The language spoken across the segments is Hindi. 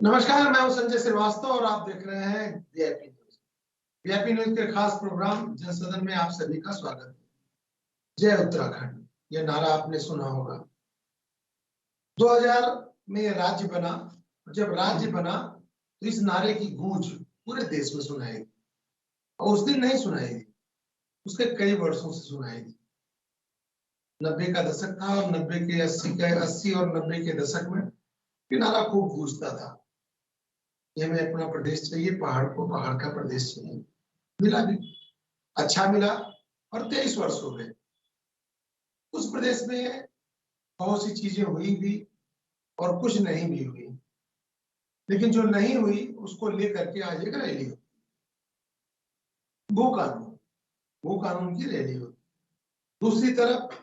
नमस्कार, मैं हूं संजय श्रीवास्तव और आप देख रहे हैं वीआईपी न्यूज। वीआईपी न्यूज के खास प्रोग्राम जनसदन में आप सभी का स्वागत है। जय उत्तराखंड, यह नारा आपने सुना होगा। 2000 में यह राज्य बना। जब राज्य बना तो इस नारे की गूंज पूरे देश में सुनाई दी, और उस दिन नहीं सुनाई दी, उसके कई वर्षों से सुनाई दी। 90 का दशक था और 80 और 90 के दशक में ये नारा खूब गूंजता था। ये हमें अपना प्रदेश चाहिए, पहाड़ को पहाड़ का प्रदेश चाहिए। मिला भी, अच्छा मिला, और 23 वर्ष हो गए। उस प्रदेश में बहुत सी चीजें हुई भी और कुछ नहीं भी हुई, लेकिन जो नहीं हुई उसको लेकर के आज एक रैली होती, वो कानून की रैली होती। दूसरी तरफ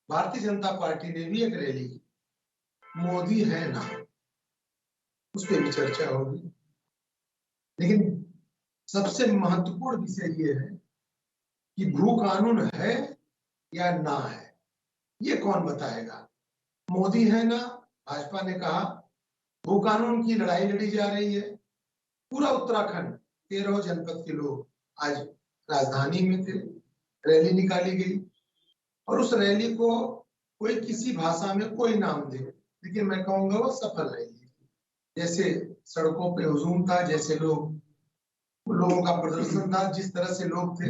भारतीय जनता पार्टी ने भी एक रैली की, मोदी है ना, उस पर भी चर्चा होगी। लेकिन सबसे महत्वपूर्ण विषय ये है कि भू कानून है या ना है, ये कौन बताएगा। मोदी है ना, भाजपा ने कहा। भू कानून की लड़ाई लड़ी जा रही है। पूरा उत्तराखंड, 13 जनपद के लोग आज राजधानी में थे। रैली निकाली गई और उस रैली को कोई किसी भाषा में कोई नाम दे, लेकिन मैं कहूंगा वो सफल रैली थी। जैसे सड़कों पे हुजूम था, जैसे लोगों का प्रदर्शन था, जिस तरह से लोग थे,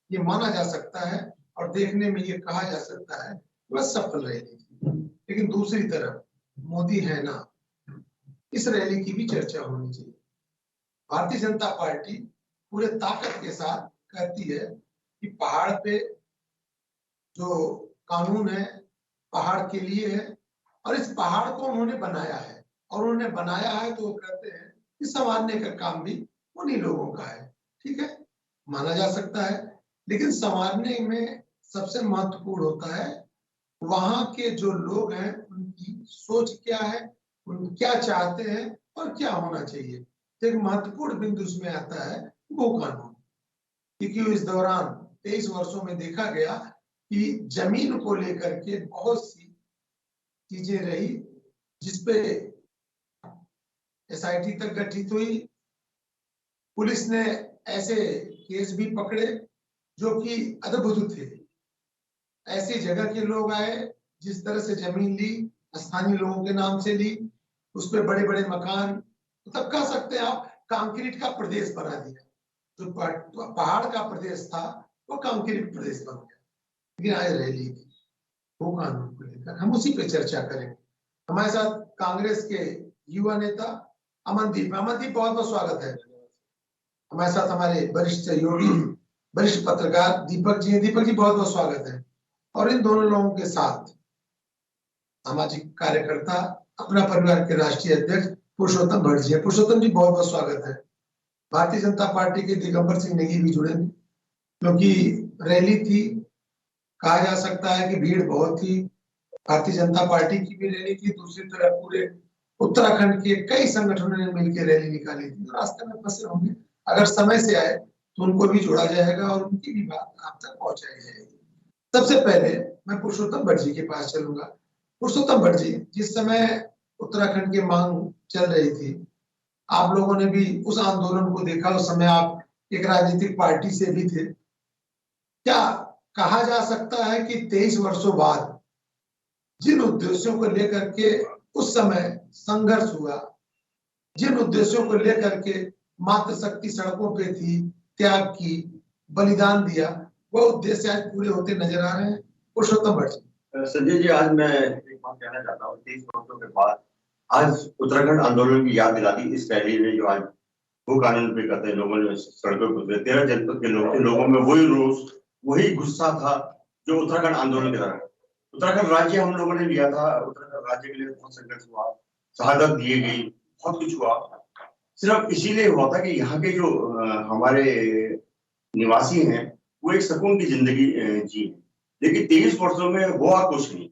ये माना जा सकता है और देखने में ये कहा जा सकता है वह सफल रैली थी। लेकिन दूसरी तरफ मोदी है ना, इस रैली की भी चर्चा होनी चाहिए। भारतीय जनता पार्टी पूरे ताकत के साथ कहती है कि पहाड़ पे जो कानून है पहाड़ के लिए है, और इस पहाड़ को उन्होंने बनाया है, और उन्होंने बनाया है तो वो कहते हैं कि संवारने का काम भी उन्हीं लोगों का है। ठीक है, माना जा सकता है, लेकिन संवारने में सबसे महत्वपूर्ण होता है वहां के जो लोग हैं उनकी सोच क्या है, उन क्या चाहते हैं और क्या होना चाहिए। तो एक महत्वपूर्ण बिंदु उसमें आता है वो कानून, क्योंकि इस दौरान 23 वर्षों में देखा गया कि जमीन को लेकर के बहुत सी चीजें रही, जिसपे एसआईटी तक गठित हुई। पुलिस ने ऐसे केस भी पकड़े जो कि अद्भुत थे। ऐसी जगह के लोग आए, जिस तरह से जमीन ली स्थानीय लोगों के नाम से ली, उस पर बड़े बड़े मकान, तब कह सकते हैं आप कंक्रीट का प्रदेश बना दिया। जो पहाड़ का प्रदेश था वो कंक्रीट प्रदेश बन गया। लेकिन आज रैली थी वो कानून को लेकर, हम उसी पे चर्चा करेंगे। हमारे साथ कांग्रेस के युवा नेता अमनदीप, बहुत बहुत स्वागत है। हमारे साथ हमारे वरिष्ठ सहयोगी, वरिष्ठ पत्रकार दीपक जी बहुत बहुत स्वागत है। और इन दोनों लोगों के साथ सामाजिक कार्यकर्ता, अपना परिवार के राष्ट्रीय अध्यक्ष पुरुषोत्तम भट्ट जी, पुरुषोत्तम जी बहुत बहुत स्वागत है। भारतीय जनता पार्टी के दिगंबर सिंह नेगी भी जुड़े, क्योंकि रैली थी, कहा जा सकता है कि भीड़ बहुत थी। भारतीय जनता पार्टी की भी रैली थी, दूसरी तरफ पूरे उत्तराखंड के कई संगठनों ने मिलकर रैली निकाली थी। तो रास्ते में फंसे होंगे, अगर समय से आए तो उनको भी जोड़ा जाएगा और उनकी भी बात आप तक पहुंचाई जाएगी। सबसे पहले मैं पुरुषोत्तम भट्ट जी के पास चलूंगा। पुरुषोत्तम भट्ट जी, जिस समय उत्तराखंड की मांग चल रही थी, आप लोगों ने भी उस आंदोलन को देखा। उस समय आप एक राजनीतिक पार्टी से भी थे। क्या कहा जा सकता है कि 23 वर्षों बाद जिन उद्देश्यों को लेकर के उस समय संघर्ष हुआ, जिन उद्देश्यों को लेकर के मातृशक्ति सड़कों पे थी, त्याग की, बलिदान दिया, वो उद्देश्य आज पूरे होते नजर आ रहे हैं? पुरुषोत्तम भट्ट संजय जी, आज मैं एक बात कहना चाहता हूँ। 23 वर्षों के बाद आज उत्तराखंड आंदोलन की याद दिला दी इस रैली में, जो आज भू कानून पे करते हैं लोगों ने सड़कों पर उतरे। 13 जनपद के लोगों में वही रोष, वही गुस्सा था जो उत्तराखंड आंदोलन के दौरान। उत्तराखंड राज्य हम लोगों ने लिया था, उत्तराखंड राज्य के लिए बहुत संघर्ष हुआ, शहादत दी गई, बहुत कुछ हुआ। सिर्फ इसीलिए हुआ था कि यहाँ के जो हमारे निवासी हैं वो एक सुकून की जिंदगी जी। लेकिन 23 वर्षों में हुआ कुछ नहीं।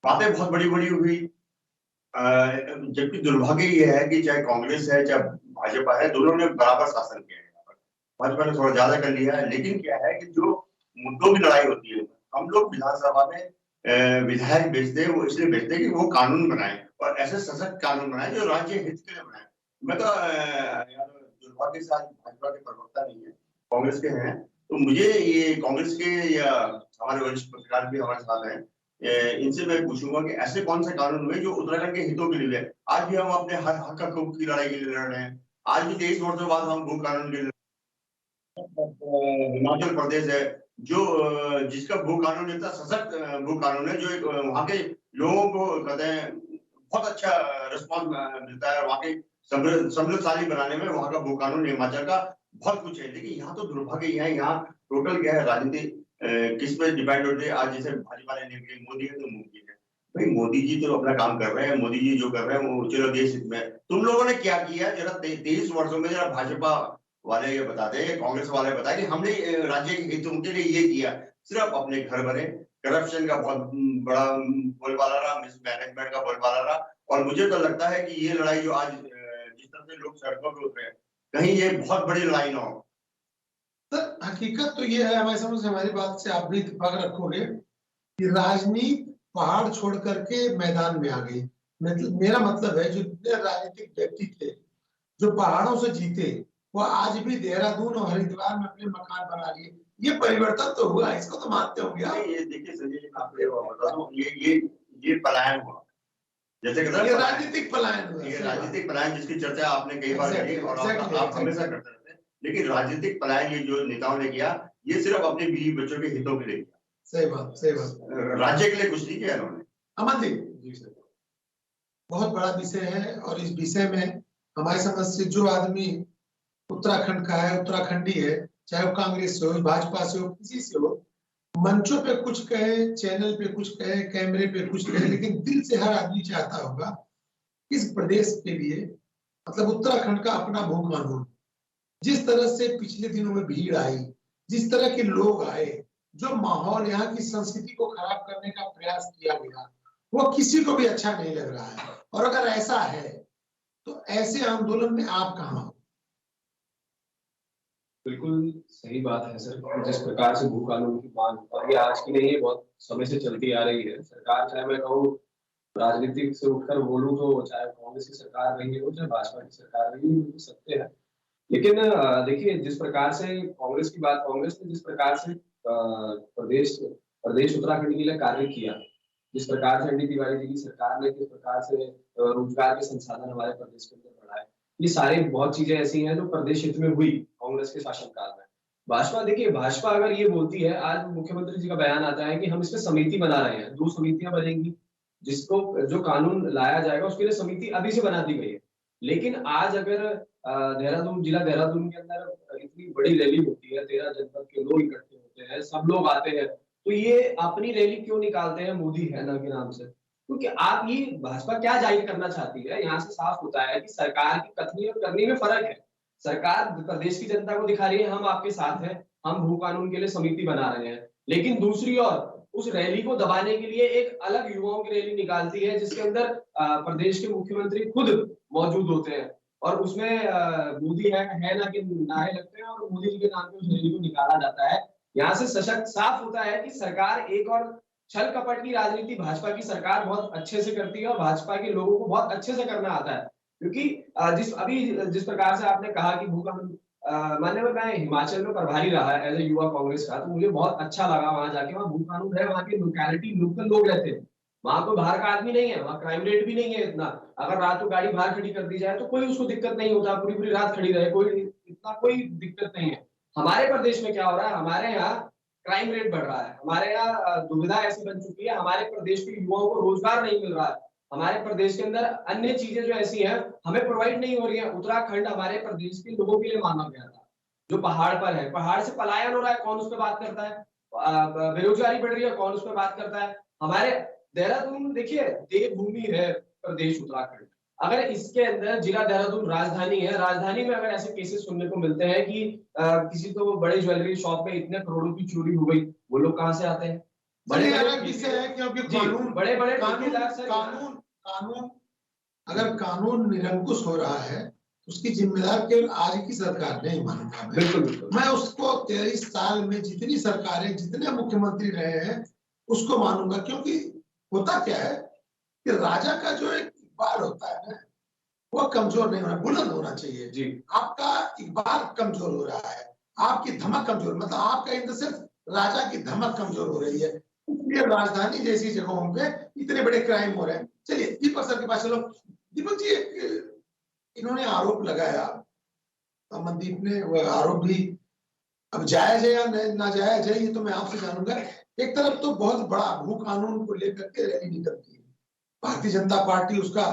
बातें बहुत बड़ी बड़ी हुई, जबकि दुर्भाग्य ये है कि चाहे कांग्रेस है चाहे भाजपा है, दोनों ने बराबर शासन किया है। भाजपा ने थोड़ा ज्यादा कर लिया है, लेकिन क्या है कि जो मुद्दों की लड़ाई होती है, हम लोग विधानसभा में विधायक भेजते हैं, वो इसलिए भेजते हैं कि वो कानून बनाए, और ऐसे सशक्त कानून बनाए जो राज्य हित के लिए बनाए। मैं तो यार दुर्भाग्य से आज भाजपा के प्रवक्ता नहीं है, कांग्रेस के हैं, तो मुझे ये कांग्रेस के या हमारे वरिष्ठ पत्रकार भी हमारे साथ हैं, इनसे मैं पूछूंगा कि ऐसे कौन से कानून हुए जो उत्तराखंड के हितों के लिए है। आज भी हम अपने हक हकूक की लड़ाई के लिए लड़ रहे हैं। आज भी 23 वर्षों बाद हम भू कानून के लिए, हिमाचल प्रदेश है जो जिसका भू कानून इतना सशक्त भू कानून है, जो एक वहाँ के लोगों को कहते हैं बहुत अच्छा रिस्पॉन्स मिलता है, वहाँ के समृद्धशाली बनाने में वहाँ का भू कानून हिमाचल का बहुत कुछ है। लेकिन यहाँ तो दुर्भाग्य है, यहाँ टोटल क्या है, राजनीति किस पे डिपेंड होती है। आज जैसे भाजपा ने निकली मोदी है तो मोदी है, भाई मोदी जी तो अपना काम कर रहे हैं, मोदी जी जो कर रहे हैं वो चलो देश हित में। तुम लोगों ने क्या किया जरा 23 वर्षों में, जरा भाजपा वाले ये बताते हैं, कांग्रेस वाले बताए कि हमने राज्य के हितों के लिए ये किया। सिर्फ अपने घर भरे, करप्शन का बहुत बड़ा बोलबाला रहा, मिसमैनेजमेंट का बोलबाला रहा। और मुझे तो लगता है कि ये लड़ाई जो आज जिस तरह से लोग सड़कों पे उतरे हैं, कहीं ये बहुत बड़ी लड़ाई ना हो। सर हकीकत तो ये है, हमारी समझ से, हमारी बात से आप भी इत्तेफाक रखोगे कि राजनीति पहाड़ छोड़ करके मैदान में आ गई। मेरा मतलब है जो राजनीतिक व्यक्ति थे जो पहाड़ों से जीते, वो आज भी देहरादून और हरिद्वार में अपने मकान बना लिए। ये परिवर्तन तो हुआ, इसको तो मानते होंगे आप। ये देखिए संजय जी, मैं आपको बता दूं, ये पलायन हुआ, जैसे कि ये राजनीतिक पलायन हुआ, ये राजनीतिक पलायन जिसकी चर्चा आपने कई बार की और आप हमेशा करते रहते हैं। लेकिन राजनीतिक पलायन ये जो नेताओं ने किया, ये सिर्फ अपने बीवी बच्चों के हितों के लिए किया। सही बात, सही बात। राज्य के लिए कुछ नहीं किया इन्होंने। अमन जी सर, बहुत बड़ा विषय है और इस विषय में हमारी समझ से जो आदमी उत्तराखंड का है, उत्तराखंडी है, चाहे वो कांग्रेस से हो, भाजपा से हो, किसी से हो, मंचों पे कुछ कहे, चैनल पे कुछ कहे, कैमरे पे कुछ कहे, लेकिन दिल से हर आदमी चाहता होगा इस प्रदेश के लिए, मतलब उत्तराखंड का अपना भू कानून। जिस तरह से पिछले दिनों में भीड़ आई, जिस तरह के लोग आए, जो माहौल, यहाँ की संस्कृति को खराब करने का प्रयास किया गया, वो किसी को भी अच्छा नहीं लग रहा है। और अगर ऐसा है तो ऐसे आंदोलन में आप कहाँ हो? बिल्कुल सही बात है सर। जिस प्रकार से भू कानून की मांग, और ये आज की नहीं है, बहुत समय से चलती आ रही है। सरकार, चाहे मैं कहूँ राजनीतिक से उठकर बोलूं तो चाहे कांग्रेस की सरकार रही हो, चाहे भाजपा की सरकार रही हो, तो सत्य है। लेकिन देखिए, जिस प्रकार से कांग्रेस की बात, कांग्रेस ने जिस प्रकार से प्रदेश उत्तराखंड के लिए कार्य किया, जिस प्रकार से एनडी तिवारी जी की सरकार ने किस प्रकार से रोजगार के संसाधन हमारे प्रदेश के अंदर बढ़ाए, ये सारी बहुत चीजें ऐसी हैं जो प्रदेश हित में हुई कांग्रेस के शासनकाल में। भाजपा, देखिए भाजपा अगर ये बोलती है, आज मुख्यमंत्री जी का बयान आता है कि हम इसमें समिति बना रहे हैं, 2 समितियां बनेंगी, जिसको जो कानून लाया जाएगा उसके लिए समिति अभी से बना दी गई है। लेकिन आज अगर देहरादून, जिला देहरादून के अंदर इतनी बड़ी रैली होती है, 13 जनपद के लोग इकट्ठे होते हैं, सब लोग आते हैं, तो ये अपनी रैली क्यों निकालते हैं मोदी है ना के नाम से? क्योंकि आप ये भाजपा क्या जाहिर करना चाहती है, यहाँ से साफ होता है कि सरकार की कथनी और करनी में फर्क है। सरकार प्रदेश की जनता को दिखा रही है हम आपके साथ हैं, हम भू कानून के लिए समिति बना रहे हैं, लेकिन दूसरी ओर उस रैली को दबाने के लिए एक अलग युवाओं की रैली निकालती है, जिसके अंदर प्रदेश के मुख्यमंत्री खुद मौजूद होते हैं, और उसमें मोदी है ना कि नारे लगते हैं, और मोदी जी के नाम पे उस रैली को निकाला जाता है। यहाँ से सशक्त साफ होता है कि सरकार एक और छल कपट की राजनीति भाजपा की सरकार बहुत अच्छे से करती है, और भाजपा के लोगों को बहुत अच्छे से करना आता है। क्योंकि जिस प्रकार से आपने कहा कि भू कानून, माननीय, मैं हिमाचल में प्रभारी रहा है एज ए युवा कांग्रेस का, तो मुझे बहुत अच्छा लगा वहां जाके। वहाँ भू कानून है, वहाँ की लोकेलिटी, लोकल लोग रहते हैं, वहां कोई बाहर का आदमी नहीं है, वहाँ क्राइम रेट भी नहीं है इतना। अगर रात को गाड़ी बाहर खड़ी कर दी जाए तो कोई उसको दिक्कत नहीं होता, पूरी पूरी रात खड़ी रहे, कोई दिक्कत नहीं है। हमारे प्रदेश में क्या हो रहा है, हमारे यहाँ क्राइम रेट बढ़ रहा है, हमारे यहाँ दुविधा ऐसी बन चुकी है, हमारे प्रदेश के युवाओं को रोजगार नहीं मिल रहा है, हमारे प्रदेश के अंदर अन्य चीजें जो ऐसी हैं हमें प्रोवाइड नहीं हो रही है। उत्तराखंड हमारे प्रदेश के लोगों के लिए माना गया था, जो पहाड़ पर है, पहाड़ से पलायन हो रहा है, कौन उस पर बात करता है? बेरोजगारी बढ़ रही है, कौन उस पर बात करता है? हमारे देहरादून, देखिए देवभूमि है प्रदेश उत्तराखंड, अगर इसके अंदर जिला देहरादून राजधानी है, राजधानी में अगर ऐसे केसेस सुनने को मिलते हैं कि किसी तो बड़े ज्वेलरी शॉप में इतने करोड़ों की चोरी हो गई, वो लोग कहाँ से आते हैं? बड़े अलग विषय है, क्योंकि कानून, बड़े कानून अगर कानून निरंकुश हो रहा है, उसकी जिम्मेदार केवल आज की सरकार नहीं मानूंगा। बिल्कुल, मैं उसको 23 साल में जितनी सरकारें, जितने मुख्यमंत्री रहे हैं, उसको मानूंगा। क्योंकि होता क्या है कि राजा का जो एक इकबाल होता है ना, वो कमजोर नहीं होना, बुलंद होना चाहिए जी। आपका इकबाल कमजोर हो रहा है, आपकी धमक कमजोर, मतलब आपका इन द सेंस राजा की धमक कमजोर हो रही है, इसलिए राजधानी जैसी जगहों पे इतने बड़े क्राइम हो रहे हैं। चलिए दीपक सर के पास चलो। दीपक जी, एक इन्होंने आरोप लगाया, अमनदीप ने, वो आरोप भी अब जायज है या नाजायज है ये तो मैं आपसे जानूंगा। एक तरफ तो बहुत बड़ा भू कानून को लेकर के रैली निकलती है, भारतीय जनता पार्टी उसका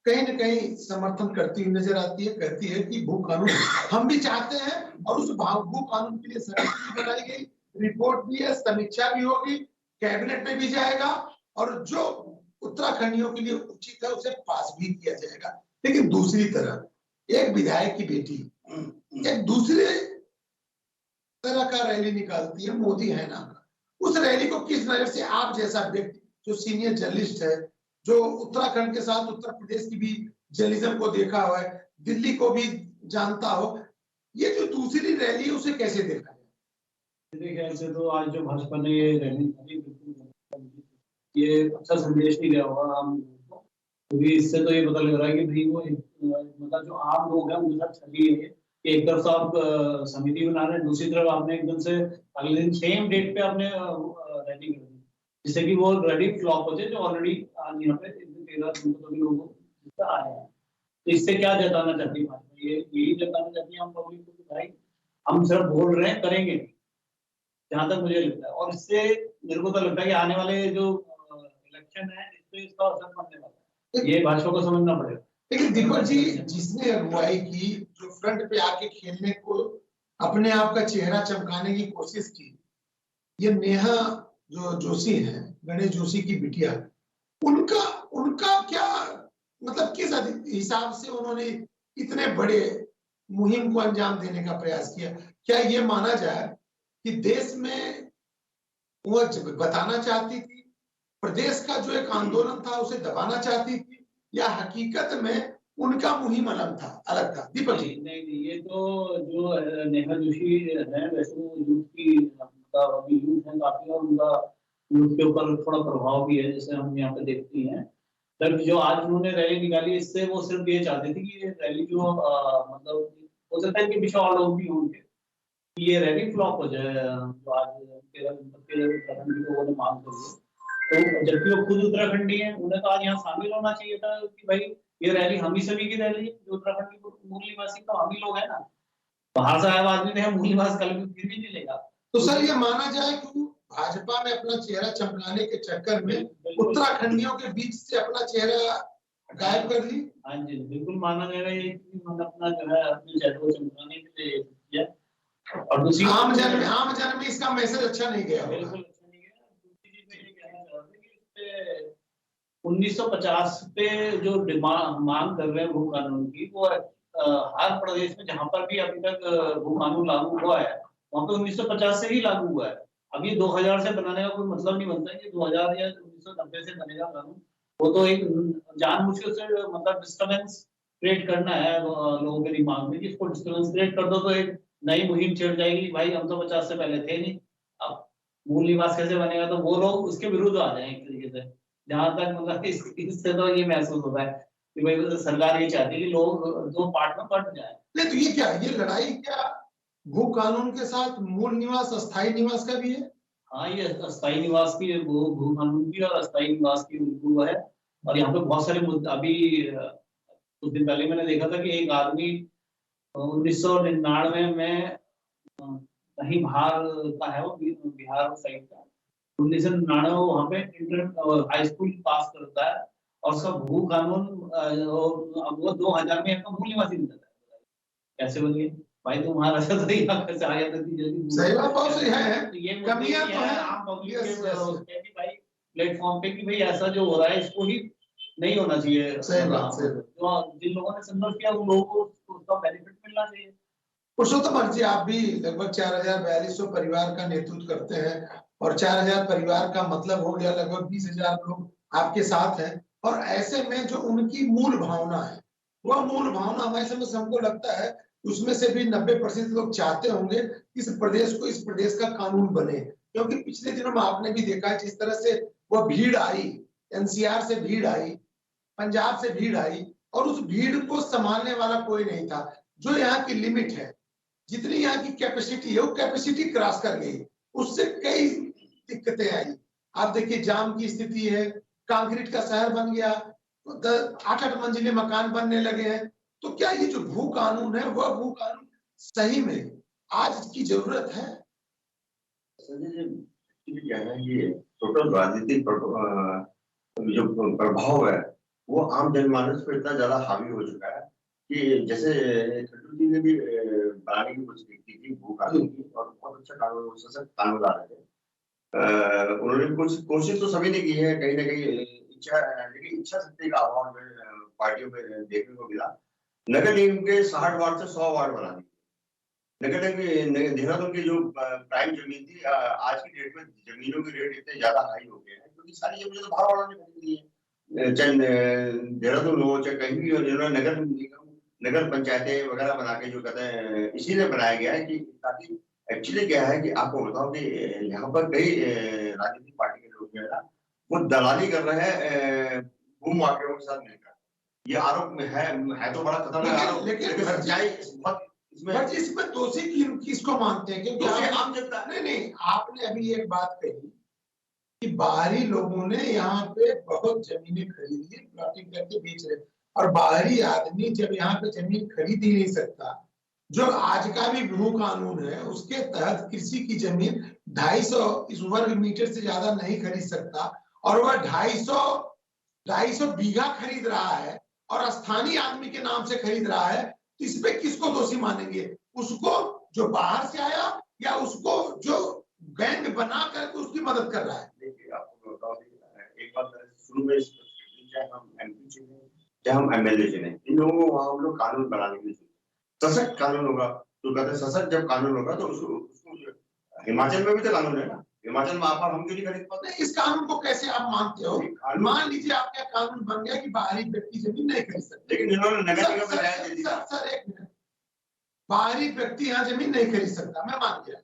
कहीं न कहीं समर्थन करती हुई नजर आती है, कहती है कि भू कानून हम भी चाहते हैं और उस भू कानून के लिए समिति भी बनाई गई, रिपोर्ट भी है, समीक्षा भी होगी, कैबिनेट में भी जाएगा और जो उत्तराखंडियों के लिए उचित है उसे पास भी किया जाएगा। लेकिन दूसरी तरफ एक विधायक की बेटी एक दूसरे तरह का रैली निकालती है, मोदी है नाम का। उस रैली को किस नजर से आप जैसा व्यक्ति जो सीनियर जर्नलिस्ट है, जो उत्तराखंड के साथ उत्तर प्रदेश की भी जर्नलिज्म को देखा हुआ है, दिल्ली को भी जानता हो, ये जो दूसरी रैली है उसे कैसे देखा है? मेरे ख्याल से तो आज जो भाजपा ने ये रैली निकाली, बिल्कुल ये अच्छा संदेश नहीं गया होगा आम लोगों को, क्योंकि इससे तो ये पता लग रहा है कि भाई वो मतलब जो आम लोग हैं उनके साथ ठगी है कि एक तरफ तो आप समिति बना रहे हैं, दूसरी तरफ आपने एकदम से अगले दिन सेम डेट पे आपने रैली कर दी, जिससे कि वो रैली फ्लॉप होते जो ऑलरेडी आज यहाँ पे 13 लोगों को आए हैं। तो इससे क्या जताना चाहती है भाजपा? ये यही जताना चाहती है हम पब्लिक को कि भाई हम सिर्फ बोल रहे हैं, करेंगे, जहां तक मुझे लगता है। और इससे मेरे को तो लगता है कि आने वाले जो इलेक्शन है इस पे इसका असर पड़ने वाला है, ये भाजपा को समझना पड़ेगा। लेकिन दीपक जी, जिसने अगुवाई की, जो फ्रंट पे आके खेलने को अपने आप का चेहरा चमकाने की कोशिश की, ये नेहा जो जोशी है, गणेश जोशी की बिटिया, उनका उनका क्या मतलब किस हिसाब से उन्होंने इतने बड़े मुहिम को अंजाम देने का प्रयास किया? क्या ये माना जाए कि देश में वो बताना चाहती थी, प्रदेश का जो एक आंदोलन था उसे दबाना चाहती थी, या हकीकत में उनका मुहिम अलग था? दीपक जी। नहीं, ये तो जो नेहा जोशी है वैसे वो यूथ की मतलब अभी यूथ है काफी, और उनका यूथ के ऊपर थोड़ा प्रभाव भी है, जैसे हम यहाँ पे देखते हैं। तब जो आज उन्होंने रैली निकाली, इससे वो सिर्फ ये चाहते थे कि ये रैली जो मतलब हो सकता है कि पीछे और लोग भी होंगे, ये रैली फ्लॉप हो जाए, जो आज 13 के उत्तराखंड लोगों ने मांग करी है। तो जबकि वो खुद उत्तराखंडी है, उन्हें तो आज यहाँ शामिल होना चाहिए था कि भाई ये रैली हम ही सभी की रैली है, जो उत्तराखंड के मूल निवासी तो हम ही लोग हैं ना, बाहर से आया आदमी ने मूल निवास कल भी फिर भी नहीं लेगा। तो सर ये माना जाए कि भाजपा में अपना चेहरा चमकाने के चक्कर में उत्तराखंडियों के बीच से अपना चेहरा गायब कर ली? हाँ जी, बिल्कुल माना जाएगा ये कि मैंने अपना जो है अपने चेहरे को चमकाने के लिए किया। और दूसरी आम जन में इसका मैसेज अच्छा नहीं गया? बिल्कुल अच्छा नहीं गया। दूसरी चीज मैं ये कहना चाह रहा था कि इसपे 1950 पे जो मांग कर रहे हैं भू कानून की, वो हर प्रदेश में जहां पर भी अभी तक भू कानून लागू हुआ है वहां पे 1950 से ही लागू हुआ है। अब ये 2000 से बनाने का कोई मतलब नहीं बनता है कि 2000 या 1990 से बनेगा कानून। वो तो एक जानबूझ के उसे मतलब डिस्टर्बेंस क्रिएट करना है लोगों के दिमाग में, जिसको डिस्टर्बेंस क्रिएट कर दो तो एक नई मुहिम छिड़ जाएगी, भाई हम तो 50 से पहले थे नहीं, अब मूल निवास कैसे बनेगा, तो वो लोग उसके विरुद्ध आ जाए एक तरीके से। जहां तक मतलब इससे तो ये महसूस होता है कि भाई सरकार ये चाहती है कि लोग दो पार्ट में बंट जाए। नहीं तो ये क्या, ये लड़ाई क्या भू कानून के साथ मूल निवास अस्थायी निवास का भी है? हाँ, ये अस्थायी निवास की भू कानून की और अस्थायी निवास की वो है। और यहाँ पे बहुत सारे मुद्दे, अभी कुछ दिन पहले मैंने देखा था कि एक आदमी 1999 में कहीं बाहर का है, वो बिहार साइड का, 1999 वहाँ पे इंटर हाई स्कूल पास करता है और उसका भू कानून वो 2000 में अपना मूल निवासी मिलता है। कैसे बनिए भाई, तुम्हारा तो यहाँ कैसे आ जाता है जल्दी? सही बात, बहुत सही है। तो ये कमियां तो है आम पब्लिक के कि भाई प्लेटफॉर्म पे कि भाई ऐसा जो हो रहा है इसको ही नहीं होना चाहिए। सही बात, सही बात। जो जिन लोगों ने संघर्ष किया उन लोगों को उसका बेनिफिट मिलना चाहिए। पुरुषोत्तम जी, आप भी लगभग 4400 परिवार का नेतृत्व करते हैं और 4000 परिवार का मतलब हो गया लगभग 20,000 लोग आपके साथ हैं। और ऐसे में जो उनकी मूल भावना है, वह मूल भावना हमारे समझ से हमको लगता है उसमें से भी 90% लोग चाहते होंगे इस प्रदेश का कानून बने। क्योंकि पिछले दिनों में आपने भी देखा है जिस तरह से वह भीड़ आई, एनसीआर से भीड़ आई, पंजाब से भीड़ आई और उस भीड़ को संभालने वाला कोई नहीं था। जो यहाँ की लिमिट है, जितनी यहाँ की कैपेसिटी है, वो कैपेसिटी क्रॉस कर गई, उससे कई दिक्कतें आई। आप देखिए जाम की स्थिति है, कंक्रीट का शहर बन गया, 8-8 मंजिले मकान बनने लगे हैं। तो क्या ये जो भू कानून है, वह भू कानून सही में आज की जरूरत है? संजय जी क्या है, ये टोटल राजनीतिक जो प्रभाव है वो आम जनमानस पर इतना ज्यादा हावी हो चुका है कि जैसे खट्टर जी ने भी बनाने की कोशिश की थी भू कानून की, और बहुत अच्छा कानून, सशक्त कानून ला रहे थे। उन्होंने कोशिश तो सभी ने की है, कहीं ना कहीं लेकिन इच्छा शक्ति का अभाव में पार्टियों में देखने को मिला। नगर निगम के 60 वार्ड से 100 वार्ड बना दिए। देहरादून की जो प्राइम जमीन थी, आज की डेट में जमीनों के रेट इतने ज्यादा हाई हो गए हैं क्योंकि सारी जमीनें तो बाहर वालों ने खरीद ली है। चाहे देहरादून हो चाहे कहीं भी हो, जिन्होंने नगर निगम, नगर पंचायतें वगैरह बना के जो कहते हैं, इसीलिए बनाया गया है कि ताकि एक्चुअली क्या है कि आपको बताओ कि यहाँ पर कई राजनीतिक पार्टी के लोग जो है ना, वो दलाली कर रहे हैं भू माफियाओं के साथ मिलकर। ये आरोप में है तो बड़ा खतरनाक आरोप, लेकिन सच्चाई इसमें दोषी किसको मानते हैं? क्योंकि आम जनता नहीं, आपने अभी एक बात कही कि बाहरी लोगों ने यहाँ पे बहुत जमीनें खरीदी, प्लॉटिंग करके बेच रहे, और बाहरी आदमी जब यहाँ पे जमीन खरीद ही नहीं सकता, जो आज का भी भू कानून है उसके तहत किसी की जमीन 250 वर्ग मीटर से ज्यादा नहीं खरीद सकता, और वह 250 बीघा खरीद रहा है और स्थानीय आदमी के नाम से खरीद रहा है, तो इस पे किसको दोषी मानेंगे? उसको जो बाहर से आया या उसको जो गैंग बना करके उसकी मदद कर रहा है? देखिए आपको बताओ, एक बात शुरू में चाहे हम एमपी चुने चाहे हम एमएलए चुने, इन लोगों को वहां हम लोग कानून बनाने के लिए सशक्त कानून होगा। तो कहते हैं सशक्त जब कानून होगा तो उसको हिमाचल में भी तो कानून है ना, हिमाचल में आप हम क्यों नहीं खरीद पाते? इस कानून को कैसे आप मानते हो? मान लीजिए आपका कानून बन गया कि बाहरी व्यक्ति जमीन नहीं खरीद सकते, लेकिन इन्होंने नगर निगम में राय दे दी। सर एक मिनट, बाहरी व्यक्ति यहाँ जमीन नहीं खरीद सकता, मैं मान गया।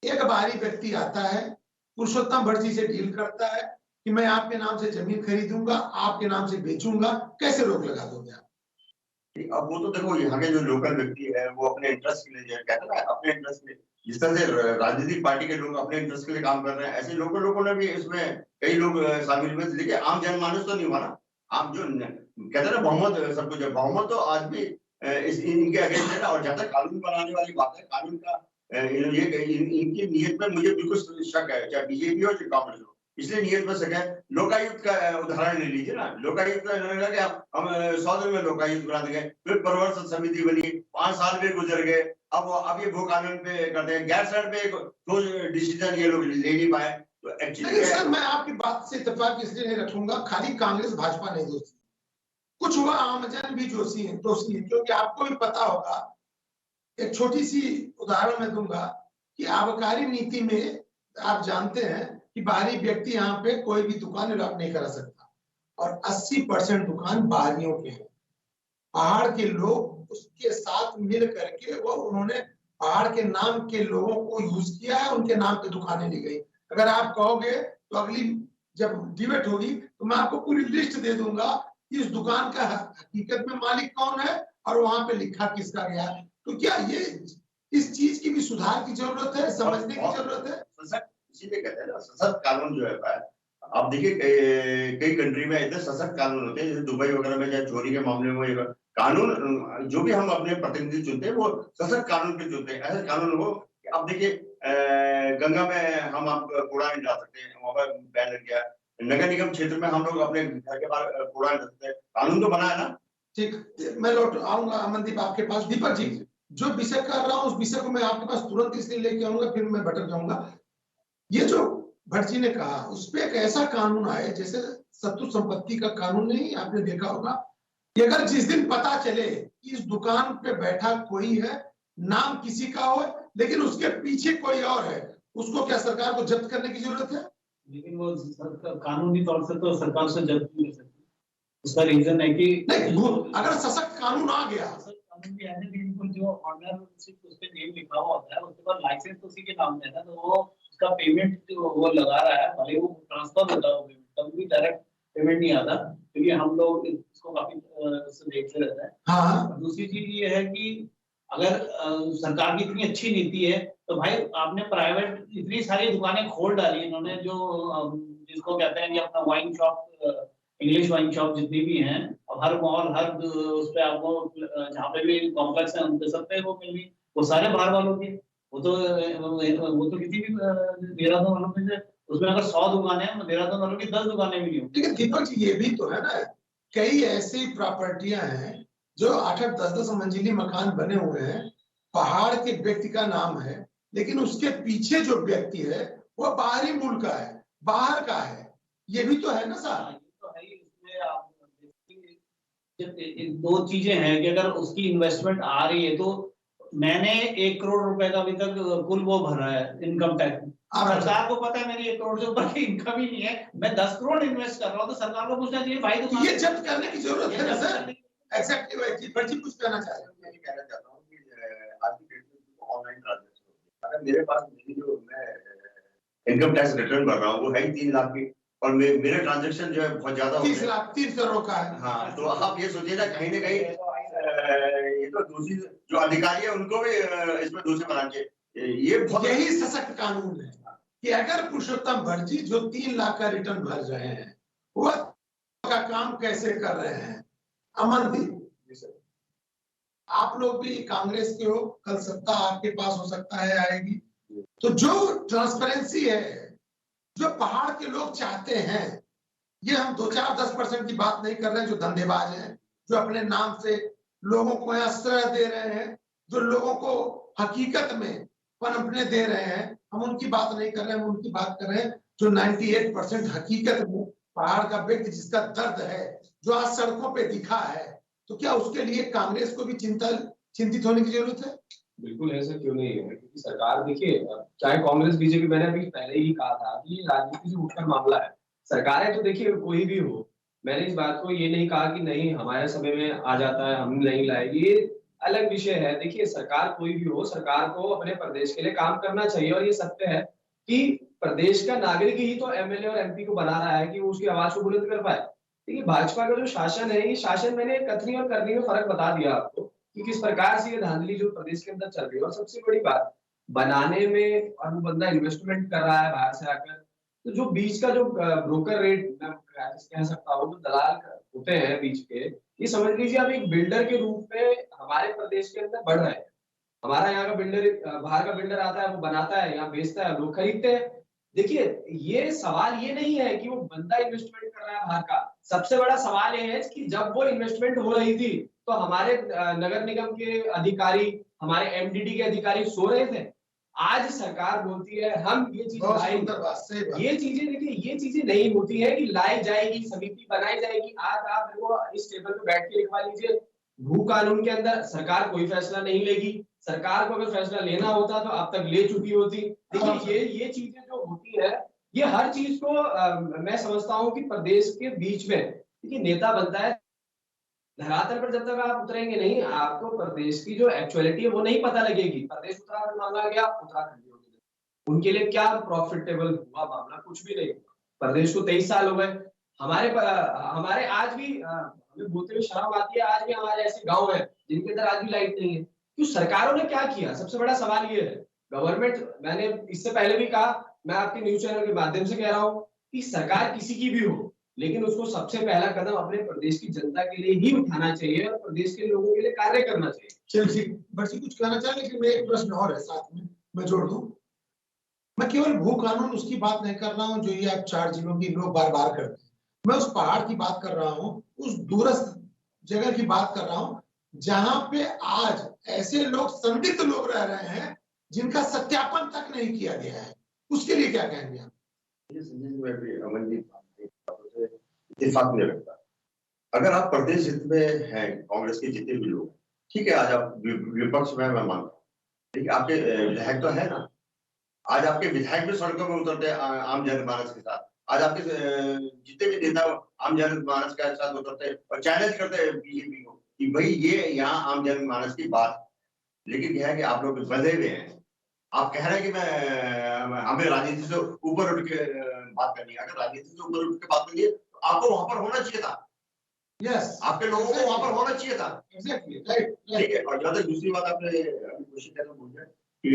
एक बाहरी व्यक्ति आता है, पुरुषोत्तम भटजी से डील करता है कि मैं आपके नाम से जमीन खरीदूंगा, आपके नाम से बेचूंगा, कैसे रोक लगा दोगे आप? अब वो तो देखो यहाँ के जो लोकल व्यक्ति है वो अपने इंटरेस्ट के लिए कहते हैं ना, अपने इंटरेस्ट के लिए, जिस तरह से राजनीतिक पार्टी के लोग अपने इंटरेस्ट के लिए काम कर रहे हैं, ऐसे लोगों ने भी इसमें कई लोग शामिल हुए, लेकिन आम जनमानस तो नहीं हुआ ना। आम जो कहते हैं ना बहुमत सब कुछ है, बहुमत तो आज भी इनके अगेंस्ट है ना। और जब तक कानून बनाने वाली बात है, कानून का इनकी नीयत में मुझे बिल्कुल शक है, चाहे बीजेपी हो चाहे कांग्रेस हो, इसलिए नियत में सके। लोकायुक्त का उदाहरण ले लीजिए ना, लोकायुक्त का हम 100 दिन में लोकायुक्त बना देंगे, फिर प्रवर्तन समिति बनी, 5 साल में गुजर गए, अब ये भू कानून पे करते हैं, गैर सर पे कोई डिसीजन ये लोग ले नहीं पाए। तो एक्चुअली सर मैं आपकी बात से इत्तेफाक इसलिए नहीं रखूंगा, खाली कांग्रेस भाजपा नहीं दोषी, कुछ हुआ आमजन भी दोषी है, क्योंकि आपको भी पता होगा, एक छोटी सी उदाहरण मैं दूंगा कि आबकारी नीति में आप जानते हैं कि बाहरी व्यक्ति यहाँ पे कोई भी दुकान अलॉट नहीं करा सकता, और 80% दुकान बाहरियों के हैं। पहाड़ के लोग उसके साथ मिल करके वो उन्होंने पहाड़ के नाम के लोगों को यूज किया है, उनके नाम पे दुकानें ली गई। अगर आप कहोगे तो अगली जब डिबेट होगी तो मैं आपको पूरी लिस्ट दे दूंगा कि इस दुकान का हकीकत में मालिक कौन है और वहां पे लिखा किसका गया है। तो क्या ये इस चीज की भी सुधार की जरूरत है, समझने की जरूरत है। इसीलिए कहते हैं ना सशक्त कानून जो है, आप देखिए कई कंट्री में इतने सशक्त कानून होते हैं, जैसे दुबई वगैरह में चाहे चोरी के मामले में कानून जो भी हम अपने प्रतिनिधि चुनते हैं वो सशक्त कानून पे चुनते हैं। ऐसे कानून हो, आप देखिए गंगा में हम आप कूड़ा नहीं डाल सकते, वहां पर बैन लग गया। नगर निगम क्षेत्र में हम लोग अपने घर के बाहर कूड़ा नहीं डाल सकते, कानून तो बना है ना। ठीक, मैं लौट आऊंगा अमनदीप आपके पास। दीपक जी, जो विषय कर रहा हूँ उस विषय को मैं आपके पास तुरंत इसलिए लेके आऊंगा, फिर मैं भटक जाऊंगा। ये जो भटजी ने कहा उस पर एक ऐसा कानून आए जैसे शत्रु संपत्ति का कानून, नहीं आपने देखा होगा कि अगर जिस दिन पता चले कि इस दुकान पे बैठा कोई है, नाम किसी का हो लेकिन उसके पीछे कोई और है, उसको क्या सरकार को जब्त करने की जरूरत है? लेकिन वो कानूनी तौर से तो सरकार से जब्त नहीं कर सकती। उसका रीजन है कि नहीं, अगर सशक्त कानून आ गया, कानून भी ऐसे भी जो ऑनरशिप उस पे नेम लिखा हुआ होता है, उसके बाद लाइसेंस तो उसी के नाम है ना, तो वो उसका पेमेंट वो लगा रहा है, भले वो ट्रांसफर होता है वो पेमेंट, तब भी डायरेक्ट पेमेंट नहीं आता, क्योंकि हम लोग इसको काफी उससे देखते रहते हैं। हाँ, दूसरी चीज ये है कि अगर सरकार की इतनी अच्छी नीति है तो भाई आपने प्राइवेट इतनी सारी दुकानें खोल डाली इन्होंने, जो जिसको कहते हैं कि अपना wine shop, English wine shop जितनी भी हैं, अब हर मॉल हर उस पे आपको जहाँ पे भी कॉम्प्लेक्स है उनके सब पे वो मिल गई, वो सारे बाहर वालों के। वो तो किसी भी देहरादून वालों में से उसमें अगर 100 दुकानें हैं, देहरादून वालों की 10 दुकानें भी नहीं होती। लेकिन दीपक जी ये भी तो है ना, कई ऐसी प्रॉपर्टियां हैं जो 8-8 10-10 मंजिली मकान बने हुए हैं, पहाड़ के व्यक्ति का नाम है, लेकिन उसके पीछे जो व्यक्ति है वो बाहरी मुल्क का है, बाहर का है। ये भी तो है ना हाँ, साहब। ये तो है ही। इसमें आप देखिए, जब दो चीजें हैं कि अगर उसकी इन्वेस्टमेंट आ रही है तो मैंने 1 करोड़ रुपए का अभी तक कुल वो भरा है इनकम टैक्स। सरकार को पता है मेरी 1 करोड़ से ऊपर की इनकम ही नहीं है, मैं 10 करोड़ इन्वेस्ट कर रहा हूँ, तो सरकार को पूछना चाहिए भाई तो ये जब्त करने की जरूरत ये है ना जब्त सर। करने की- एग्जैक्टली वही बच्ची कुछ कहना चाह रहे हैं। मैं ये कहना चाहता हूँ कि आज की डेट में ऑनलाइन ट्रांजैक्शन होती है। अगर मेरे पास मेरी जो मैं इनकम टैक्स रिटर्न भर रहा हूँ वो है ही 3 लाख की, और मेरे ट्रांजैक्शन जो है बहुत ज्यादा होते 30 हैं। लाख 3 करोड़ का है। हाँ, तो आप ये सोचिए ना कहीं ये तो दूसरी जो अधिकारी है उनको भी इसमें दूसरे बनाना चाहिए। ये बहुत यही सशक्त कानून है कि अगर पुरुषोत्तम भटजी जो 3 लाख का रिटर्न भर रहे हैं वो का काम कैसे कर रहे हैं। अमनदीप, आप लोग भी कांग्रेस के हो, कल सत्ता आपके पास हो सकता है आएगी, तो जो ट्रांसपेरेंसी है, जो पहाड़ के लोग चाहते हैं, ये हम 2-4-10% की बात नहीं कर रहे हैं जो धंधेबाज हैं, जो अपने नाम से लोगों को आश्रय दे रहे हैं, जो लोगों को हकीकत में पनपने दे रहे हैं, हम उनकी बात नहीं कर रहे हैं, हम उनकी बात कर रहे हैं जो 98% हकीकत में पहाड़ का व्यक्ति जिसका दर्द है, जो आज सड़कों पे दिखा है, तो क्या उसके लिए कांग्रेस को भी चिंतित होने की जरूरत है? बिल्कुल ऐसा क्यों नहीं है, क्योंकि सरकार देखिए, चाहे कांग्रेस बीजेपी, मैंने अभी पहले ही कहा था कि ये राजनीति से उठकर मामला है। सरकारें तो देखिए कोई भी हो, मैंने इस बात को ये नहीं कहा कि नहीं हमारे समय में आ जाता है हम नहीं लाए, ये अलग विषय है। देखिए सरकार कोई भी हो, सरकार को अपने प्रदेश के लिए काम करना चाहिए, और ये सत्य है कि प्रदेश का नागरिक ही तो एमएलए और एमपी को बना रहा है कि वो उसकी आवाज को बुलंद कर पाए। देखिए भाजपा का जो शासन है, ये शासन मैंने कथनी और करनी में फर्क बता दिया आपको कि किस प्रकार से ये धांधली जो प्रदेश के अंदर चल रही है। और सबसे बड़ी बात, बनाने में और वो बंदा इन्वेस्टमेंट कर रहा है बाहर से आकर, तो जो बीच का जो ब्रोकर रेट मैं कह सकता हूँ, जो दलाल होते हैं बीच के, ये समझ लीजिए आप एक बिल्डर के रूप में हमारे प्रदेश के अंदर बढ़ रहे हैं। हमारा यहाँ का बिल्डर, बाहर का बिल्डर आता है, वो बनाता है, यहाँ बेचता है, लोग खरीदते हैं। देखिए ये सवाल ये नहीं है कि वो बंदा इन्वेस्टमेंट कर रहा है बाहर का, सबसे बड़ा सवाल ये है कि जब वो इन्वेस्टमेंट हो रही थी तो हमारे नगर निगम के अधिकारी, हमारे एमडीडी के अधिकारी सो रहे थे। आज सरकार बोलती है हम ये चीज लाएंगे, ये चीजें देखिए, ये चीजें नहीं होती है कि लाई जाएगी, समिति बनाई जाएगी। आज आप देखो इस टेबल पे बैठ के लिखवा लीजिए, भू कानून के अंदर सरकार कोई फैसला नहीं लेगी। सरकार को अगर फैसला लेना होता तो अब तक ले चुकी होती। देखिए ये चीजें जो होती है, ये हर चीज को मैं समझता हूँ कि प्रदेश के बीच में देखिए नेता बनता है, धरातल पर जब तक आप उतरेंगे नहीं, आपको प्रदेश की जो एक्चुअलिटी है वो नहीं पता लगेगी। प्रदेश उत्तराखंड मांगा गया, उत्तराखंड उनके लिए क्या प्रॉफिटेबल हुआ मामला, कुछ भी नहीं हुआ। प्रदेश को 23 साल हो गए, हमारे आज भी हमें बोलते हुए शर्म आती है, आज भी हमारे ऐसे गांव हैं जिनके अंदर आज भी लाइट नहीं है। क्यों? सरकारों ने क्या किया? सबसे बड़ा सवाल ये है। गवर्नमेंट, मैंने इससे पहले भी कहा, मैं आपके न्यूज चैनल के माध्यम से कह रहा हूँ कि सरकार किसी की भी हो, लेकिन उसको सबसे पहला कदम अपने प्रदेश की जनता के लिए ही उठाना चाहिए और प्रदेश के लोगों के लिए कार्य करना चाहिए। चलिए बच्ची कुछ कहना चाहे, लेकिन मैं एक प्रश्न और है साथ में मैं जोड़ दूं। मैं केवल भू कानून उसकी बात नहीं कर रहा हूं जो ये आप 4 जिलों की लोग बार बार करते हैं, मैं उस पहाड़ की बात कर रहा हूं, उस दूरस्थ जगह की बात कर रहा हूं जहां पे आज ऐसे लोग, संदिग्ध लोग रह रहे हैं जिनका सत्यापन तक नहीं किया गया है। उसके लिए क्या कहेंगे आप? इत्तेफाक नहीं रखता। अगर आप प्रदेश हित में हैं, कांग्रेस के जितने भी लोग, ठीक है, आज आप विपक्ष में, मैं मानता हूँ, ठीक है, आपके विधायक तो है ना, आज आपके विधायक भी सड़कों में उतरते हैं आम जनमानस के साथ। आज आपके जितने भी नेता आम जनमानस के साथ उतरते हैं और चैलेंज करते हैं बीजेपी को कि भाई ये यहाँ आम जनमानस की बात। लेकिन क्या है कि आप लोग बंधे हुए हैं। आप कह रहे हैं कि हमें राजनीति से ऊपर उठ के बात करनी है। अगर राजनीति से ऊपर उठ के बात करनी है तो आपको वहां पर होना चाहिए था। यस, आपके लोगों को वहां पर होना चाहिए था। एग्जैक्टली, राइट, ठीक है। और जहाँ तक दूसरी बात आपने अभी क्वेश्चन करना भूल गए कि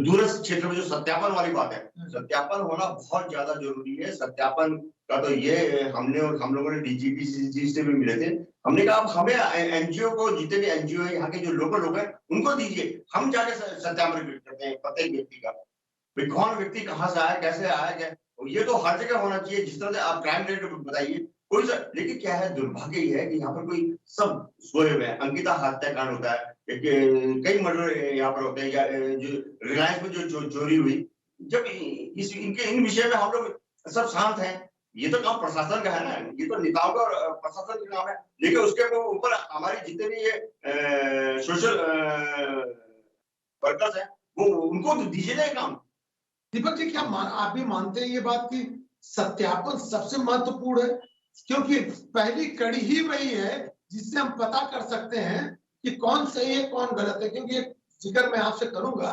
दूरस्थ क्षेत्र में जो सत्यापन वाली बात है, सत्यापन होना बहुत ज्यादा जरूरी है। सत्यापन का तो ये हमने और हम लोगों ने डीजीपी जी से भी मिले थे। हमने कहा आप हमें एनजीओ को, जितने भी एनजीओ है यहाँ के जो लोकल लोग हैं उनको दीजिए, हम जाके सत्यापन करते हैं प्रत्येक व्यक्ति का, भाई कौन व्यक्ति कहाँ से आया, कैसे आया, क्या। ये तो हर जगह होना चाहिए। जिस तरह से आप क्राइम रेट बताइए कोई सा, लेकिन क्या है दुर्भाग्य ये है कि यहाँ पर कोई सब सोए हुए हैं। अंकिता हत्याकांड होता है, कई मर्डर यहाँ पर होते हैं, या जो रिलायंस में जो चोरी हुई, जब इन विषय में हम लोग सब शांत हैं। ये तो काम प्रशासन का है ना, ये तो नेताओं का और प्रशासन का काम है। लेकिन उसके ऊपर हमारी जितने भी ये सोशल वर्कर्स हैं वो, उनको दीजिए ना काम। दीपक जी, क्या आप भी मानते हैं ये बात कि सत्यापन सबसे महत्वपूर्ण है? क्योंकि पहली कड़ी ही वही है जिससे हम पता कर सकते हैं कि कौन सही है कौन गलत है। क्योंकि एक जिक्र मैं आपसे करूंगा,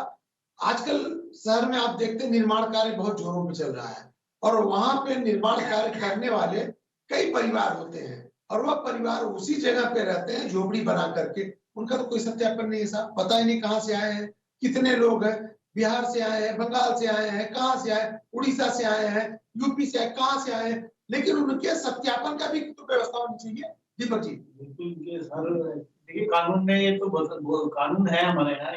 आजकल शहर में आप देखते हैं निर्माण कार्य बहुत जोरों पे चल रहा है, और वहां पे निर्माण कार्य करने वाले कई परिवार होते हैं, और वह परिवार उसी जगह पे रहते हैं झोपड़ी बना करके। उनका तो कोई सत्यापन नहीं है साहब, पता ही नहीं कहाँ से आए हैं, कितने लोग हैं, बिहार से आए हैं, बंगाल से आए हैं, कहाँ से आए, उड़ीसा से आए हैं, यूपी से आए, कहाँ से आए हैं, लेकिन उनके सत्यापन का भी तो व्यवस्था होनी चाहिए। दीपक जी, बिल्कुल सर, देखिए कानून में ये तो कानून है हमारे यहाँ।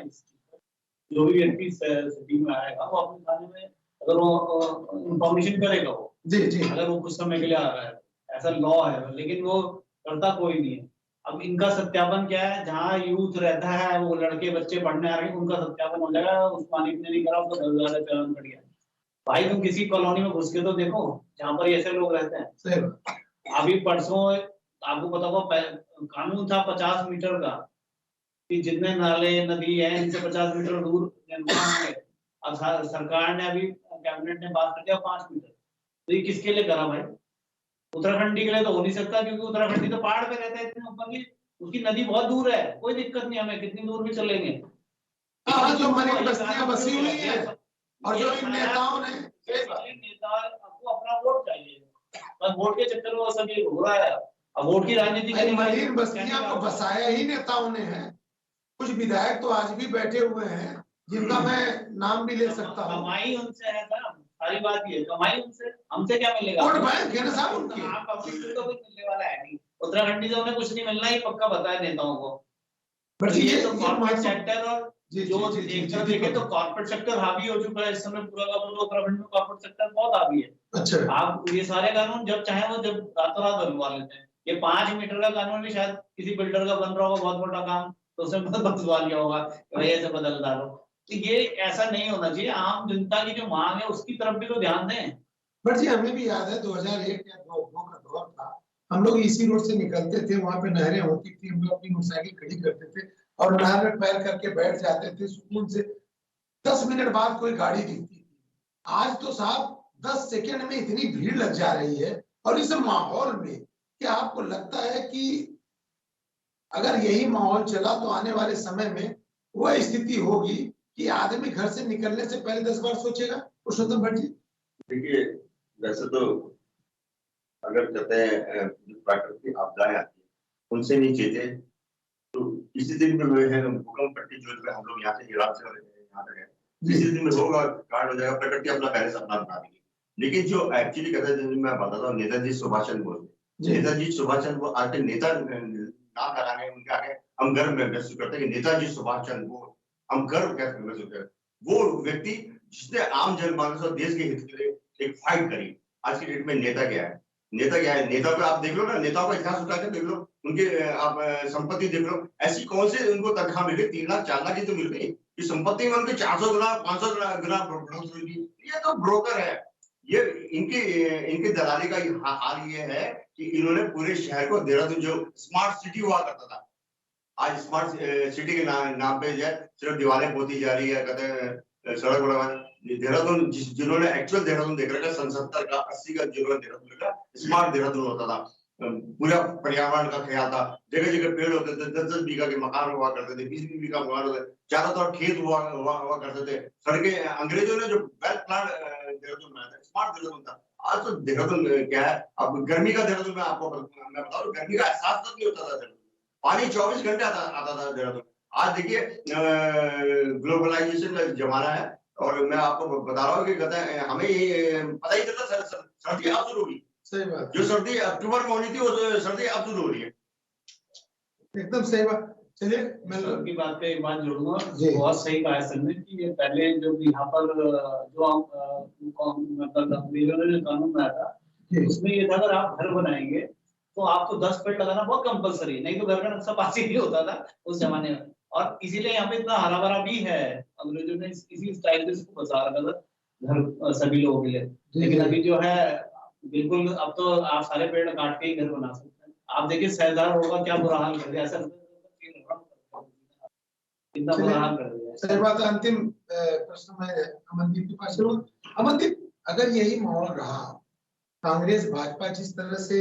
जो भी व्यक्ति सिटी में आएगा वो अपने थाने में अगर वो इन्फॉर्मेशन करेगा, वो जी जी, अगर वो कुछ समय के लिए आ रहा है, ऐसा लॉ है, लेकिन वो करता कोई नहीं है। अब इनका सत्यापन क्या है, जहाँ यूथ रहता है, वो लड़के बच्चे पढ़ने आ रहे हैं, उनका सत्यापन हो जाएगा। उस मालिक ने नहीं करा, उसको 10,000 चालान कट गया। भाई तुम किसी कॉलोनी में घुस के तो देखो जहाँ पर ऐसे लोग रहते हैं। सही। अभी परसों आपको पता होगा, कानून था 50 मीटर का, कि जितने नाले नदी है इनसे 50 मीटर दूर निर्माण होंगे। अब सरकार ने अभी कैबिनेट ने बात कर दिया 5 मीटर। तो ये किसके लिए करा भाई? उत्तराखंडी के लिए तो हो नहीं सकता, क्योंकि उत्तराखंडी तो पहाड़ पे रहता है इतने ऊपर की, उसकी नदी बहुत दूर है, कोई दिक्कत नहीं, हमें कितनी दूर भी चलेंगे। हाँ, जो मलिक बस्तियां बसी हुई है, और जो इन नेताओं ने, नेता आपको अपना वोट चाहिए, बस वोट के चक्कर में वो सब ये हो रहा है। अब वोट की राजनीति के लिए मलिक बस्तियां को बसाया ही नेताओं ने है। कुछ विधायक तो आज भी बैठे हुए हैं जिनका मैं नाम भी ले सकता हूँ। कमाई उनसे है ना, सारी बात ये कमाई उनसे, हमसे क्या मिलेगा? वोट बैंक है ना साहब उनके। आप पब्लिक को तो कुछ मिलने वाला है नहीं, उत्तराखंडी से उन्हें कुछ नहीं मिलना, ही पक्का पता है नेताओं को। बट ये तो कॉर्पोरेट सेक्टर, और जो जी, देखे तो कॉर्पोरेट सेक्टर हावी हो चुका है इस समय पूरा का पूरा। उत्तराखंड में कॉर्पोरेट सेक्टर बहुत हावी है। अच्छा, आप ये सारे कानून जब चाहे वो जब रातों रात बनवा लेते हैं। ये 5 मीटर का कानून भी शायद किसी बिल्डर का बन रहा होगा बहुत बड़ा काम, तो उसने बदलवा लिया होगा, भाई ऐसे बदल डालो। तो ये ऐसा नहीं होना चाहिए। आम जनता की जो मांग है उसकी तरफ भी तो ध्यान दें। बट जी हमें भी याद है 2001 या 2002 का दौर था, हम लोग इसी रोड से निकलते थे, वहां पे नहरें होती थी, हम लोग अपनी मोटरसाइकिल खड़ी करते थे और नहर में पैर करके बैठ जाते थे सुकून से। 10 मिनट बाद कोई गाड़ी दिखती थी। आज तो साहब 10 सेकंड में इतनी भीड़ लग जा रही है, और इस माहौल में क्या आपको लगता है कि अगर यही माहौल चला तो आने वाले समय में वह स्थिति होगी कि आदमी घर से निकलने से पहले 10 बार सोचेगा? पुरुषोत्तम भट्ट जी, देखिए वैसे तो अगर कहते हैं प्राकृतिक आपदाएं आती है उनसे नहीं चेते, तो इसी दिन में है भूकंप पट्टी जो हम लोग यहाँ से इराक से यहाँ तक है, इसी दिन में होगा, कार्ड हो जाएगा, प्रकृति अपना पहले से अपना बना देगी। लेकिन जो एक्चुअली कहते हैं, मैं बताता हूँ, नेताजी सुभाष चंद्र बोस, नेताजी सुभाष चंद्र बोस आज के नेता ना कराने उनके आगे हम गर्व महसूस करते हैं कि नेताजी सुभाष चंद्र बोस, हम गर्व कैसे महसूस करते हैं। वो व्यक्ति जिसने आम जनमानस और देश के हित के लिए एक फाइट करी। आज की डेट में नेता क्या है? नेता क्या है? नेता को आप देख लो ना, नेताओं का इतिहास उठा के देख लो, उनके आप संपत्ति देख लो, ऐसी कौन से उनको तनख्वाह मिल गई? 3 लाख 4 लाख की तो मिल गई, कि संपत्ति में उनके 400 गुना 500 गुना बढ़ोतरी हुई। ये तो ब्रोकर है। ये इनके दलाली का हाल ये है कि इन्होंने पूरे शहर को देहरादून, जो स्मार्ट सिटी हुआ करता था, आज स्मार्ट सिटी के नाम पे जो है सिर्फ दीवारें पोती जा रही है, कहते हैं सड़क बना। देहरादून जिन्होंने एक्चुअल देहरादून देख रखा 70 का 80 का, जिन्होंने देहरादून देखा स्मार्ट देहरादून होता था, पूरा पर्यावरण का ख्याल था। जगह जगह पेड़ होते थे, 10-10 बीघा के मकान हुआ करते थे, 20-20 बीघा मकान होते थे, चारों तरफ खेत हुआ करते थे। सड़कें, अंग्रेजों ने जो वेल प्लान देहरादून बनाया था, स्मार्ट देहरादून था। आज तो देहरादून क्या है, अब गर्मी का देहरादून में आपको मैं बता दूं, गर्मी का एहसास तक नहीं होता था देहरादून। पानी 24 घंटे आता था देहरादून। आज देखिए ग्लोबलाइजेशन का जमाना है, और मैं आपको बता रहा हूँ कि हमें ये पता ही चलता सर्दी अब शुरू हुई। सही बात, जो सर्दी अक्टूबर में होनी थी वो सर्दी अब शुरू हो रही है। एकदम सही बात। चलिए मैं की बात पे एक बात जोड़ूंगा, जी। बहुत सही कहा है सर ने कि ये पहले जो यहाँ पर जो मतलब अंग्रेजों ने जो कानून बनाया था, उसमें ये था अगर आप घर बनाएंगे तो आपको 10 पेड़ लगाना बहुत कंपलसरी है, नहीं तो घर का नक्शा पास ही नहीं होता था उस जमाने में। और इसीलिए यहाँ पे इतना हरा भरा भी है, अंग्रेजों ने इसी स्टाइल से इसको बचा रखा था घर सभी लोगों के लिए। लेकिन अभी जो है बिल्कुल, अब तो आप सारे पेड़ काट के ही घर बना सकते हैं। आप देखिए सहदार रोड का क्या बुरा हाल कर दिया, ऐसा कितना बुरा हाल कर दिया। सही बात है। अंतिम प्रश्न मैं अमनदीप के पास करूँ। अमनदीप, अगर यही माहौल रहा, कांग्रेस भाजपा जिस तरह से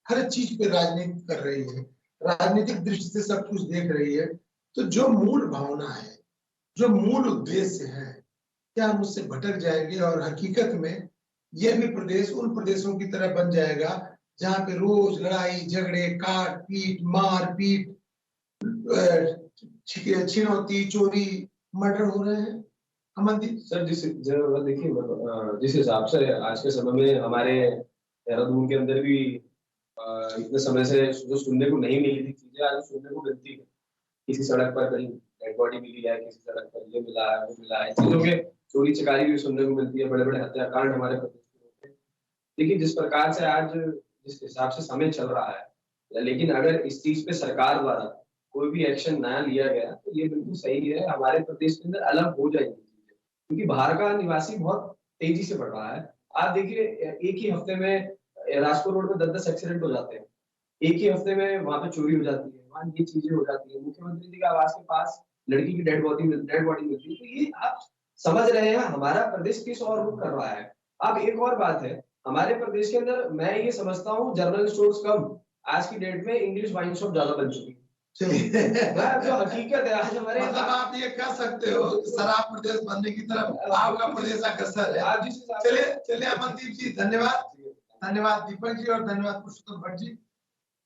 हर चीज पे राजनीति कर रही है, राजनीतिक दृष्टि से सब कुछ देख रही है, तो जो मूल भावना है, जो मूल उद्देश्य है, क्या हम उससे भटक जाएंगे और हकीकत में यह भी प्रदेश उन प्रदेशों की तरह बन जाएगा जहां पे रोज लड़ाई झगड़े, काट पीट, मार पीट, छिनौती, चोरी, मर्डर हो रहे हैं? अमनदीप सर, देखिए जिस हिसाब से आज के समय में हमारे देहरादून के अंदर भी इतने समय से जो सुनने को नहीं मिली थी चीजें आज सुनने को मिलती है। किसी सड़क पर कहीं डेड बॉडी मिली है, किसी सड़क पर ये मिला है, वो मिला है, चीजों के चोरी चकारी भी सुनने को मिलती है, बड़े बड़े हत्याकांड हमारे प्रदेश में होते हैं। देखिए जिस प्रकार से आज जिस हिसाब से समय चल रहा है, लेकिन अगर इस चीज पे सरकार द्वारा कोई भी एक्शन नया लिया गया तो ये बिल्कुल सही है, हमारे प्रदेश के अंदर अलग हो जाएगी चीजें, क्योंकि बाहर का निवासी बहुत तेजी से बढ़ रहा है। आप देखिए एक ही हफ्ते में राजपुर रोड में 10-10 एक्सीडेंट हो जाते हैं, एक ही हफ्ते में वहां पे चोरी हो जाती है, वहां ये चीजें हो जाती है, मुख्यमंत्री जी के आवास के पास लड़की की डेड बॉडी मिलती है। तो ये आप समझ रहे हैं हमारा प्रदेश किस और रुख कर रहा है। अब एक और बात है, हमारे प्रदेश के अंदर मैं ये समझता हूँ जनरल स्टोर्स कम, आज की डेट में इंग्लिश वाइन शॉप ज्यादा बन चुकी है। जो हकीकत है आज हमारे, मतलब आप ये कह सकते हो शराब प्रदेश बनने की तरफ आपका प्रदेश अग्रसर है। चलिए अमनदीप जी, धन्यवाद दीपक जी, और धन्यवाद पुरुषोत्तम भट्ट जी।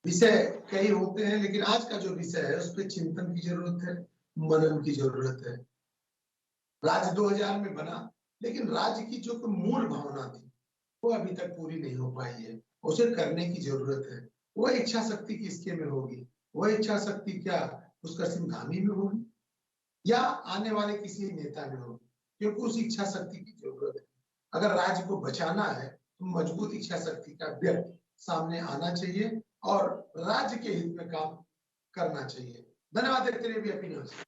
विषय कई होते हैं, लेकिन आज का जो विषय है उस पर चिंतन की जरूरत है, मनन की जरूरत है। राज्य 2000 में बना, लेकिन राज्य की जो मूल भावना थी वो अभी तक पूरी नहीं हो पाई है, उसे करने की जरूरत है। वो इच्छा शक्ति किसके में होगी? वह इच्छा शक्ति क्या उसका सिंघामी में होगी या आने वाले किसी नेता में होगी? क्योंकि उस इच्छा शक्ति की जरूरत है। अगर राज्य को बचाना है तो मजबूत इच्छा शक्ति का व्यक्ति सामने आना चाहिए और राज्य के हित में काम करना चाहिए। धन्यवाद। देखते रहिए ABP न्यूज़।